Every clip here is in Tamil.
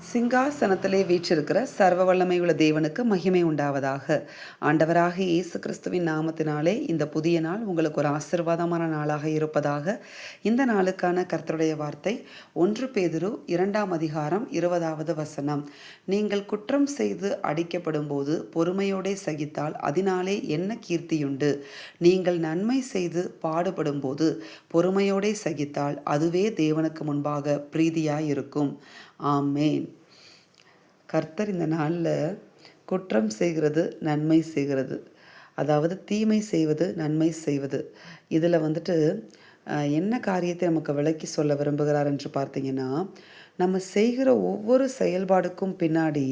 சிங்காசனத்திலே வீற்றிருக்கிற சர்வ வல்லமையுள்ள தேவனுக்கு மகிமை உண்டாவதாக. ஆண்டவராக இயேசு கிறிஸ்துவின் நாமத்தினாலே இந்த புதிய நாள் உங்களுக்கு ஒரு ஆசீர்வாதமான நாளாக இருப்பதாக. இந்த நாளுக்கான கர்த்தருடைய வார்த்தை 1 பேதுரு 2ஆம் அதிகாரம் 20வது வசனம். நீங்கள் குற்றம் செய்து அடிக்கப்படும் போது பொறுமையோடே சகித்தால் அதனாலே என்ன கீர்த்தியுண்டு? நீங்கள் நன்மை செய்து பாடுபடும் போது பொறுமையோடே சகித்தால் அதுவே தேவனுக்கு முன்பாக பிரீதியாயிருக்கும். ஆமேன். கர்த்தர் இந்த நாளில் குற்றம் செய்கிறது நன்மை செய்கிறது, அதாவது தீமை செய்வது நன்மை செய்வது, இதில் என்ன காரியத்தை நமக்கு விளக்கி சொல்ல விரும்புகிறார் என்று பார்த்தீங்கன்னா, நம்ம செய்கிற ஒவ்வொரு செயல்பாடுக்கும் பின்னாடி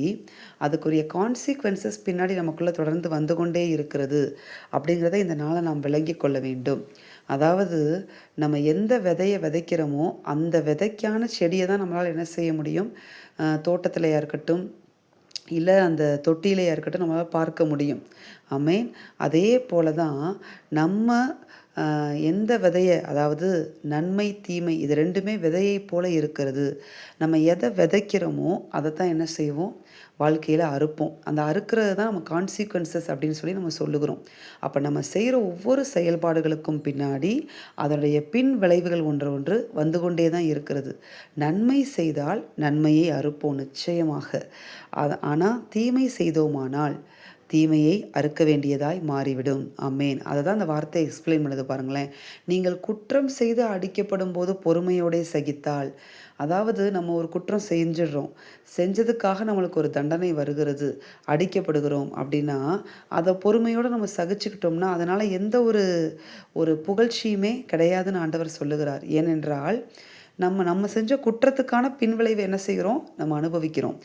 அதுக்குரிய கான்சிக்வன்சஸ் பின்னாடி நமக்குள்ளே தொடர்ந்து வந்து கொண்டே இருக்கிறது அப்படிங்கிறத இந்த நாளை நாம் விளங்கி கொள்ள வேண்டும். அதாவது நம்ம எந்த விதையை விதைக்கிறோமோ அந்த விதைக்கான செடியை தான் நம்மளால் என்ன செய்ய முடியும், தோட்டத்திலையா இருக்கட்டும் இல்லை அந்த தொட்டிலையா இருக்கட்டும் நம்மளால் பார்க்க முடியும். ஆமேன். அதே போல தான் நம்ம எந்த விதையை, அதாவது நன்மை தீமை இது ரெண்டுமே விதையை போல இருக்கிறது. நம்ம எதை விதைக்கிறோமோ அதை தான் என்ன செய்வோம், வாழ்க்கையில் அறுப்போம். அந்த அறுக்கிறது தான் நம்ம கான்சிக்வன்சஸ் அப்படின்னு சொல்லி நம்ம சொல்லுகிறோம். அப்போ நம்ம செய்கிற ஒவ்வொரு செயல்பாடுகளுக்கும் பின்னாடி அதனுடைய பின் விளைவுகள் ஒன்று வந்து கொண்டே தான் இருக்கிறது. நன்மை செய்தால் நன்மையை அறுப்போம் நிச்சயமாக. ஆனால் தீமை செய்தோமானால் தீமையை அறுக்க வேண்டியதாய் மாறிவிடும். ஆமேன். அதை தான் அந்த வார்த்தை எக்ஸ்பிளைன் பண்ணுது பாருங்களேன். நீங்கள் குற்றம் செய்து அடிக்கப்படும் போது பொறுமையோடே சகித்தால், அதாவது நம்ம ஒரு குற்றம் செஞ்சிடுறோம், செஞ்சதுக்காக நம்மளுக்கு ஒரு தண்டனை வருகிறது, அடிக்கப்படுகிறோம் அப்படின்னா அதை பொறுமையோடு நம்ம சகிச்சுக்கிட்டோம்னா அதனால் எந்த ஒரு புகழ்ச்சியுமே கிடையாதுன்னு ஆண்டவர் சொல்லுகிறார். ஏனென்றால் நம்ம செஞ்ச குற்றத்துக்கான பின்விளைவு என்ன செய்கிறோம், நம்ம அனுபவிக்கிறோம்.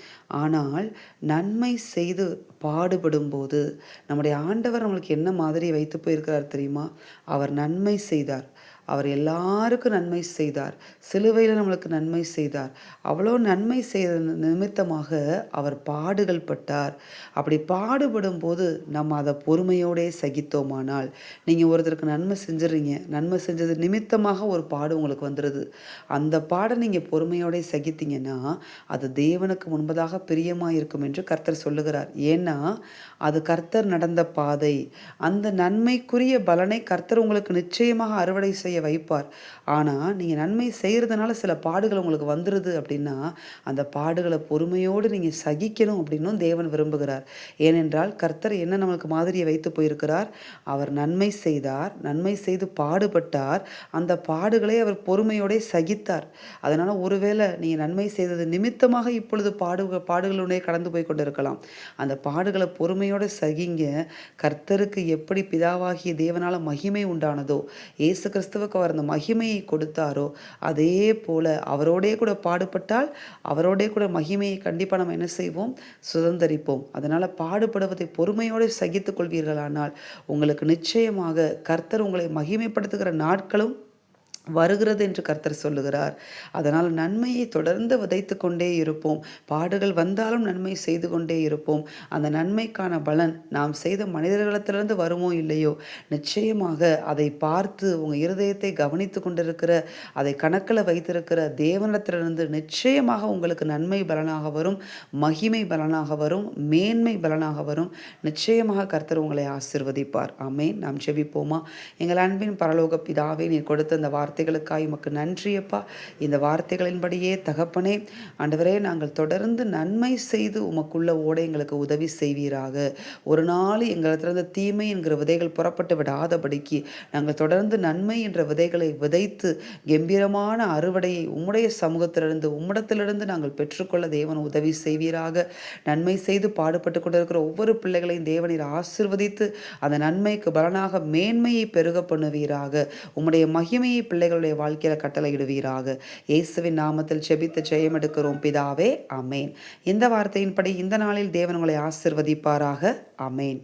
ஆனால் நன்மை செய்து பாடுபடும் போது நம்முடைய ஆண்டவர் நம்மளுக்கு என்ன மாதிரி வைத்து போயிருக்கிறார் தெரியுமா? அவர் நன்மை செய்தார், அவர் எல்லாருக்கும் நன்மை செய்தார், சிலுவையில் நம்மளுக்கு நன்மை செய்தார். அவ்வளோ நன்மை செய்த நிமித்தமாக அவர் பாடுகள் பட்டார். அப்படி பாடுபடும் போது நம்ம அதை பொறுமையோடே சகித்தோமானால், நீங்கள் ஒருத்தருக்கு நன்மை செஞ்சிடறீங்க, நன்மை செஞ்சது நிமித்தமாக ஒரு பாடு உங்களுக்கு வந்துடுது, அந்த பாடை நீங்கள் பொறுமையோடே சகித்தீங்கன்னா அது தேவனுக்கு முன்பதாக பிரியமாக இருக்கும் என்று கர்த்தர் சொல்லுகிறார். ஏன்னா அது கர்த்தர் நடந்த பாதை. அந்த நன்மைக்குரிய பலனை கர்த்தர் உங்களுக்கு நிச்சயமாக அறுவடை செய்ய வைப்பார். ஆனால் நீங்கள் நன்மை செய்கிறதுனால சில பாடுகள் உங்களுக்கு வந்துடுது அப்படின்னா அந்த பாடுகளை பொறுமையோடு நீங்கள் சகிக்கணும் அப்படின்னும் தேவன் விரும்புகிறார். ஏனென்றால் கர்த்தர் என்ன நம்மளுக்கு மாதிரியை வைத்து போயிருக்கிறார், அவர் நன்மை செய்தார், நன்மை செய்து பாடுபட்டார், அந்த பாடுகளை அவர் பொறுமையோடே சகித்தார். அதனால் ஒருவேளை நீங்கள் நன்மை செய்தது நிமித்தமாக இப்பொழுது பாடுகளுடைய கடந்து போய் கொண்டு இருக்கலாம். அந்த பாடுகளை பொறுமையோடு சகிங்க. கர்த்தருக்கு எப்படி பிதாவாகிய தேவனால் மகிமை உண்டானதோ, இயேசு கிறிஸ்துவுக்கு அவர் அந்த மகிமையை கொடுத்தாரோ, அதே போல அவரோடே கூட பாடுபட்டால் அவரோடே கூட மகிமையை கண்டிப்பாக நம்ம என்ன செய்வோம், சுதந்திரிப்போம். அதனால் பாடுபடுவதை பொறுமையோடு சகித்துக் கொள்வீர்களானால் உங்களுக்கு நிச்சயமாக கர்த்தர் உங்களை மகிமைப்படுத்துகிற நாட்களும் வருகிறது என்று கர்த்தர் சொல்லுகிறார். அதனால் நன்மையை தொடர்ந்து விதைத்து கொண்டே இருப்போம். பாடுகள் வந்தாலும் நன்மை செய்து கொண்டே இருப்போம். அந்த நன்மைக்கான பலன் நாம் செய்த மனிதர்களிடத்திலிருந்து வருமோ இல்லையோ, நிச்சயமாக அதை பார்த்து உங்கள் இருதயத்தை கவனித்து கொண்டிருக்கிற, அதை கணக்கில் வைத்திருக்கிற தேவனிடத்திலிருந்து நிச்சயமாக உங்களுக்கு நன்மை பலனாக வரும், மகிமை பலனாக வரும், மேன்மை பலனாக வரும். நிச்சயமாக கர்த்தர் உங்களை ஆசீர்வதிப்பார். ஆமேன். நாம் ஜெபிப்போமா? எங்கள் அன்பின் பரலோக பிதாவே, நீர் கொடுத்த இந்த வார்த்தைகளுக்காய் உமக்கு நன்றியப்பா. இந்த வார்த்தைகளின்படியே தகப்பனே, ஆண்டவரே, நாங்கள் தொடர்ந்து நன்மை செய்து உமக்குள்ள ஓட எங்களுக்கு உதவி செய்வீராக. ஒரு நாள் எங்களிடத்திலிருந்து தீமை என்கிற விதைகள் புறப்பட்டு விடாதபடிக்கு நாங்கள் தொடர்ந்து நன்மை என்ற விதைகளை விதைத்து கம்பீரமான அறுவடையை உம்முடைய சமூகத்திலிருந்து உம்மிடத்திலிருந்து நாங்கள் பெற்றுக்கொள்ள தேவன் உதவி செய்வீராக. நன்மை செய்து பாடுபட்டு கொண்டிருக்கிற ஒவ்வொரு பிள்ளைகளையும் தேவனீர் ஆசீர்வதித்து அந்த நன்மைக்கு பலனாக மேன்மையை பெருக பண்ணுவீராக. உம்முடைய மகிமையை பிள்ளைகளுடைய வாழ்க்கையில் கட்டளையிடுவீராக. இயேசுவின் நாமத்தில் செபித்து ஜெயம் எடுக்கிறோம் பிதாவே. ஆமேன். இந்த வார்த்தையின்படி இந்த நாளில் தேவன் உங்களை ஆசீர்வதிப்பாராக. ஆமேன்.